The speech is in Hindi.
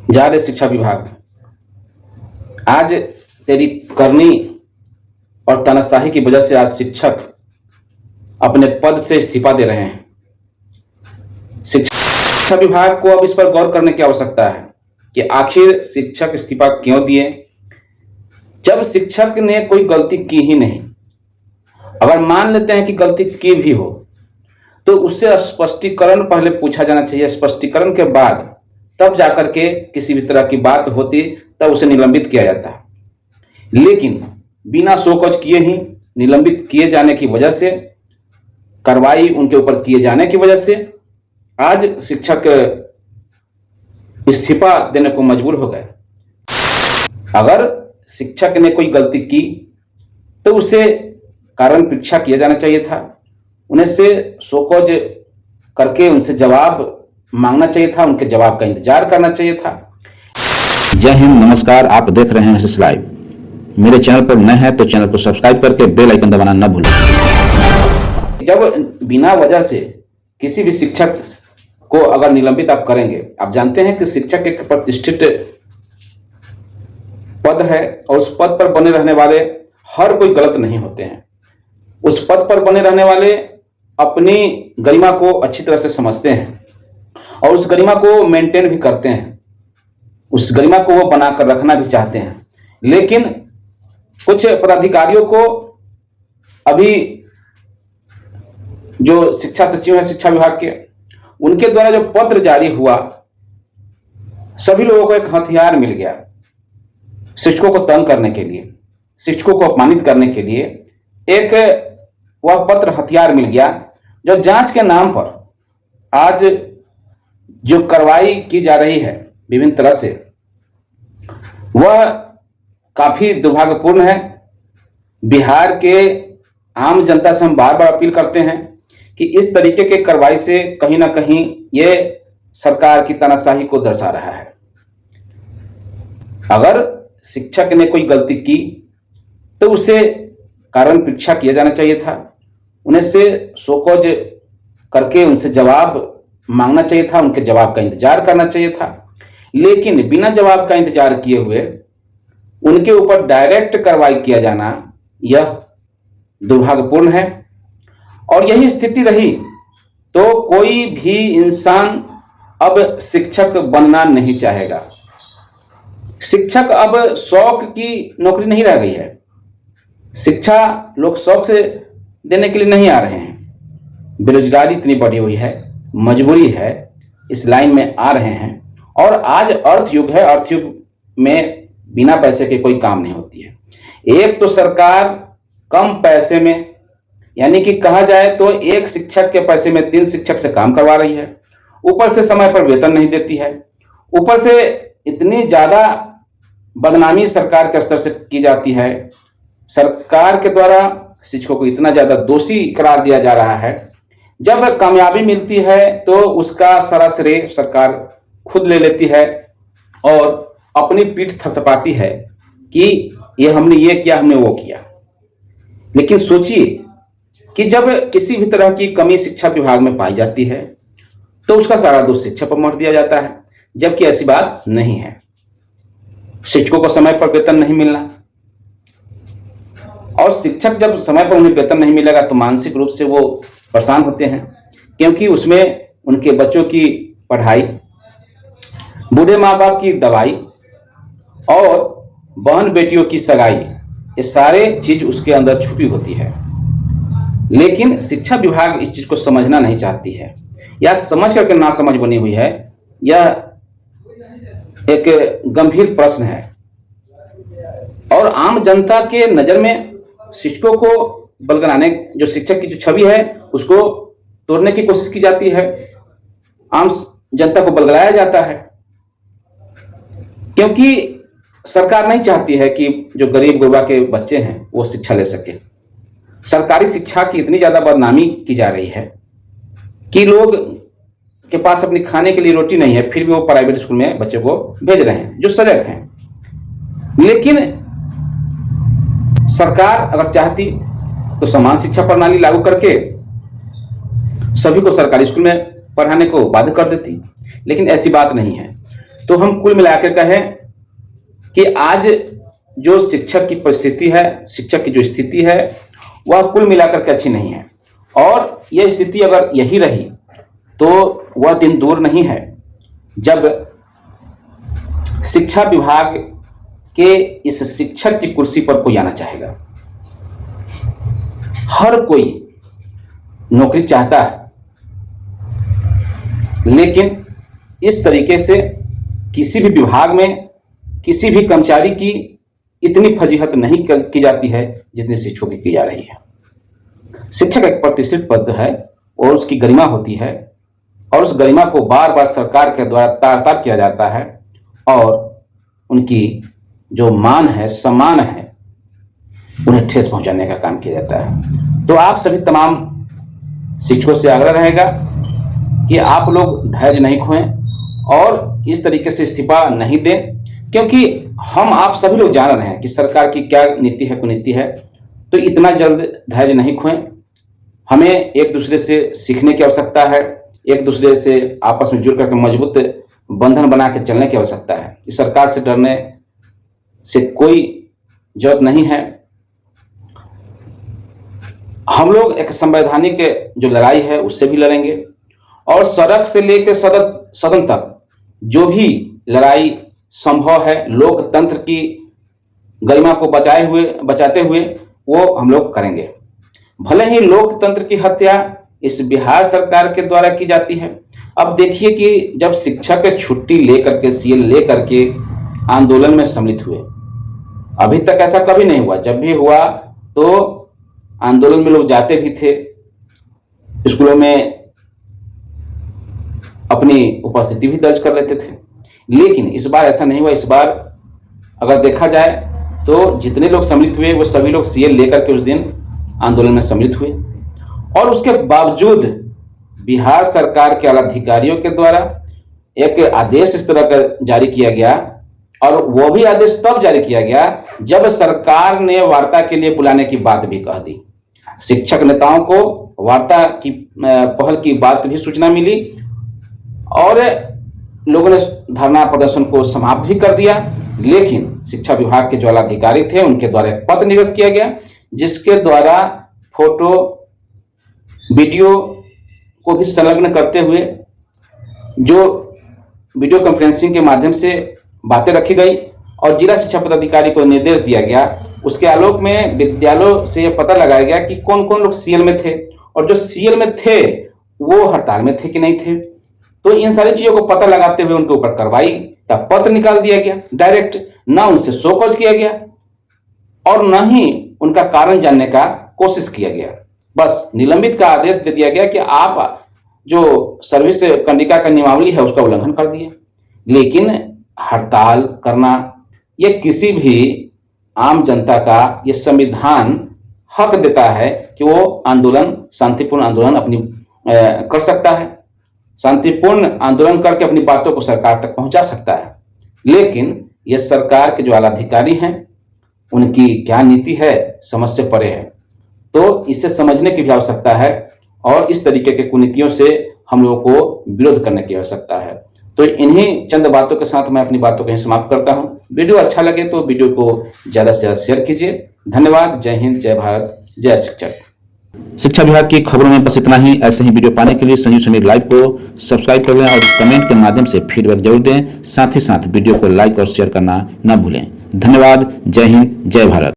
जा रहे शिक्षा विभाग, आज तेरी करनी और तानाशाही की वजह से आज शिक्षक अपने पद से इस्तीफा दे रहे हैं। शिक्षा विभाग को अब इस पर गौर करने की आवश्यकता है कि आखिर शिक्षक इस्तीफा क्यों दिए, जब शिक्षक ने कोई गलती की ही नहीं। अगर मान लेते हैं कि गलती की भी हो तो उससे स्पष्टीकरण पहले पूछा जाना चाहिए। स्पष्टीकरण के बाद तब जाकर के किसी भी तरह की बात होती तब उसे निलंबित किया जाता। लेकिन बिना शोकज किए ही निलंबित किए जाने की वजह से, कार्रवाई उनके ऊपर किए जाने की वजह से आज शिक्षक इस्तीफा देने को मजबूर हो गए। अगर शिक्षक ने कोई गलती की तो उसे कारण परीक्षा किया जाना चाहिए था, उन्हें से शोकज करके उनसे जवाब मांगना चाहिए था, उनके जवाब का इंतजार करना चाहिए था। जय हिंद, नमस्कार। आप देख रहे हैं एसएस लाइव। मेरे चैनल पर नए हैं तो चैनल को सब्सक्राइब करके बेल आइकन दबाना न भूलें। जब बिना वजह से किसी भी शिक्षक को अगर निलंबित आप करेंगे, आप जानते हैं कि शिक्षक एक प्रतिष्ठित पद है और उस पद पर बने रहने वाले हर कोई गलत नहीं होते हैं। उस पद पर बने रहने वाले अपनी गरिमा को अच्छी तरह से समझते हैं और उस गरिमा को मेंटेन भी करते हैं, उस गरिमा को वो बनाकर रखना भी चाहते हैं। लेकिन कुछ पदाधिकारियों को अभी जो शिक्षा सचिव है शिक्षा विभाग के, उनके द्वारा जो पत्र जारी हुआ, सभी लोगों को एक हथियार मिल गया शिक्षकों को तंग करने के लिए, शिक्षकों को अपमानित करने के लिए। एक वह पत्र हथियार मिल गया जो जांच के नाम पर आज जो कार्रवाई की जा रही है विभिन्न तरह से, वह काफी दुर्भाग्यपूर्ण है। बिहार के आम जनता से हम बार बार अपील करते हैं कि इस तरीके के कार्रवाई से कहीं ना कहीं ये सरकार की तानाशाही को दर्शा रहा है। अगर शिक्षक ने कोई गलती की तो उसे कारण परीक्षा किया जाना चाहिए था, उन्हें से शोकज करके उनसे जवाब मांगना चाहिए था, उनके जवाब का इंतजार करना चाहिए था। लेकिन बिना जवाब का इंतजार किए हुए उनके ऊपर डायरेक्ट कार्रवाई किया जाना, यह दुर्भाग्यपूर्ण है। और यही स्थिति रही तो कोई भी इंसान अब शिक्षक बनना नहीं चाहेगा। शिक्षक अब शौक की नौकरी नहीं रह गई है। शिक्षा लोग शौक से देने के लिए नहीं आ रहे हैं। बेरोजगारी इतनी बढ़ी हुई है, मजबूरी है, इस लाइन में आ रहे हैं। और आज अर्थ युग है, अर्थ युग में बिना पैसे के कोई काम नहीं होती है। एक तो सरकार कम पैसे में, यानी कि कहा जाए तो एक शिक्षक के पैसे में 3 शिक्षक से काम करवा रही है, ऊपर से समय पर वेतन नहीं देती है, ऊपर से इतनी ज्यादा बदनामी सरकार के स्तर से की जाती है। सरकार के द्वारा शिक्षकों को इतना ज्यादा दोषी करार दिया जा रहा है। जब कामयाबी मिलती है तो उसका सारा श्रेय सरकार खुद ले लेती है और अपनी पीठ थपथपाती है कि ये हमने ये किया, हमने वो किया। लेकिन सोचिए कि जब किसी भी तरह की कमी शिक्षा विभाग में पाई जाती है तो उसका सारा दोष शिक्षक पर मढ़ दिया जाता है, जबकि ऐसी बात नहीं है। शिक्षकों को समय पर वेतन नहीं मिलना, और शिक्षक जब समय पर उन्हें वेतन नहीं मिलेगा तो मानसिक रूप से वो परेशान होते हैं, क्योंकि उसमें उनके बच्चों की पढ़ाई, बूढ़े माँ बाप की दवाई और बहन बेटियों की सगाई, ये सारे चीज उसके अंदर छुपी होती है। लेकिन शिक्षा विभाग इस चीज को समझना नहीं चाहती है, या समझ करके ना समझ बनी हुई है। यह एक गंभीर प्रश्न है और आम जनता के नजर में शिक्षकों को बलगनाने, जो शिक्षक की जो छवि है उसको तोड़ने की कोशिश की जाती है। आम जनता को बलगलाया जाता है, क्योंकि सरकार नहीं चाहती है कि जो गरीब गुरबा के बच्चे हैं वो शिक्षा ले सके। सरकारी शिक्षा की इतनी ज्यादा बदनामी की जा रही है कि लोग के पास अपनी खाने के लिए रोटी नहीं है, फिर भी वो प्राइवेट स्कूल में बच्चे को भेज रहे हैं जो सजग हैं। लेकिन सरकार अगर चाहती तो समान शिक्षा प्रणाली लागू करके सभी को सरकारी स्कूल में पढ़ाने को बाध्य कर देती, लेकिन ऐसी बात नहीं है। तो हम कुल मिलाकर कहें कि आज जो शिक्षक की परिस्थिति है, शिक्षक की जो स्थिति है, वह कुल मिलाकर के अच्छी नहीं है। और यह स्थिति अगर यही रही तो वह दिन दूर नहीं है जब शिक्षा विभाग के इस शिक्षक की कुर्सी पर कोई आना चाहेगा। हर कोई नौकरी चाहता है, लेकिन इस तरीके से किसी भी विभाग में किसी भी कर्मचारी की इतनी फजीहत नहीं की जाती है जितनी शिक्षकों की जा रही है। शिक्षक एक प्रतिष्ठित पद है और उसकी गरिमा होती है, और उस गरिमा को बार बार सरकार के द्वारा तार-तार किया जाता है, और उनकी जो मान है, सम्मान है, उन्हें ठेस पहुंचाने का काम किया जाता है। तो आप सभी तमाम शिक्षकों से आग्रह रहेगा कि आप लोग धैर्य नहीं खोएं और इस तरीके से इस्तीफा नहीं दें, क्योंकि हम आप सभी लोग जान रहे हैं कि सरकार की क्या नीति है, कुनीति है। तो इतना जल्द धैर्य नहीं खोएं। हमें एक दूसरे से सीखने की आवश्यकता है, एक दूसरे से आपस में जुड़ करके मजबूत बंधन बना के चलने की आवश्यकता है। इस सरकार से डरने से कोई जरूरत नहीं है। हम लोग एक संवैधानिक जो लड़ाई है उससे भी लड़ेंगे, और सड़क से लेकर सदन तक जो भी लड़ाई संभव है लोकतंत्र की गरिमा को बचाते हुए वो हम लोग करेंगे। भले ही लोकतंत्र की हत्या इस बिहार सरकार के द्वारा की जाती है। अब देखिए कि जब शिक्षक छुट्टी लेकर के, सीएल लेकर के आंदोलन में सम्मिलित हुए, अभी तक ऐसा कभी नहीं हुआ। जब भी हुआ तो आंदोलन में लोग जाते भी थे, स्कूलों में अपनी उपस्थिति भी दर्ज कर लेते थे, लेकिन इस बार ऐसा नहीं हुआ। इस बार अगर देखा जाए तो जितने लोग सम्मिलित हुए वो सभी लोग सीएल लेकर के उस दिन आंदोलन में सम्मिलित हुए, और उसके बावजूद बिहार सरकार के आला अधिकारियों के द्वारा एक आदेश इस तरह का जारी किया गया, और वो भी आदेश तब जारी किया गया जब सरकार ने वार्ता के लिए बुलाने की बात भी कह दी। शिक्षक नेताओं को वार्ता की पहल की बात भी सूचना मिली, और लोगों ने धरना प्रदर्शन को समाप्त भी कर दिया। लेकिन शिक्षा विभाग के जो अधिकारी थे उनके द्वारा एक पत्र निर्गत किया गया, जिसके द्वारा फोटो वीडियो को भी संलग्न करते हुए जो वीडियो कॉन्फ्रेंसिंग के माध्यम से बातें रखी गई, और जिला शिक्षा पदाधिकारी को निर्देश दिया गया। उसके आलोक में विद्यालयों से यह पता लगाया गया कि कौन कौन लोग सीएल में थे, और जो सीएल में थे वो हड़ताल में थे कि नहीं थे। तो इन सारी चीजों को पता लगाते हुए उनके ऊपर कार्रवाई का पत्र निकाल दिया गया डायरेक्ट। ना उनसे शोकॉज किया गया और न ही उनका कारण जानने का कोशिश किया गया। बस निलंबित का आदेश दे दिया गया कि आप जो सर्विस कंडिका का नियमावली है उसका उल्लंघन कर दिए। लेकिन हड़ताल करना यह किसी भी आम जनता का ये संविधान हक देता है कि वो आंदोलन, शांतिपूर्ण आंदोलन अपनी कर सकता है, शांतिपूर्ण आंदोलन करके अपनी बातों को सरकार तक पहुंचा सकता है। लेकिन ये सरकार के जो आला अधिकारी हैं उनकी क्या नीति है समझ से परे है। तो इसे समझने की भी आवश्यकता है, और इस तरीके के कुनीतियों से हम लोगों को विरोध करने की आवश्यकता है। तो इन्हीं चंद बातों के साथ मैं अपनी बातों को यहीं समाप्त करता हूं। वीडियो अच्छा लगे तो वीडियो को ज्यादा से ज्यादा शेयर कीजिए। धन्यवाद। जय हिंद, जय भारत, जय शिक्षक। शिक्षा विभाग की खबरों में बस इतना ही। ऐसे ही वीडियो पाने के लिए संजीव समीर लाइव को सब्सक्राइब कर लें और कमेंट के माध्यम से फीडबैक जरूर दें। साथ ही साथ वीडियो को लाइक और शेयर करना न भूलें। धन्यवाद। जय हिंद, जय भारत।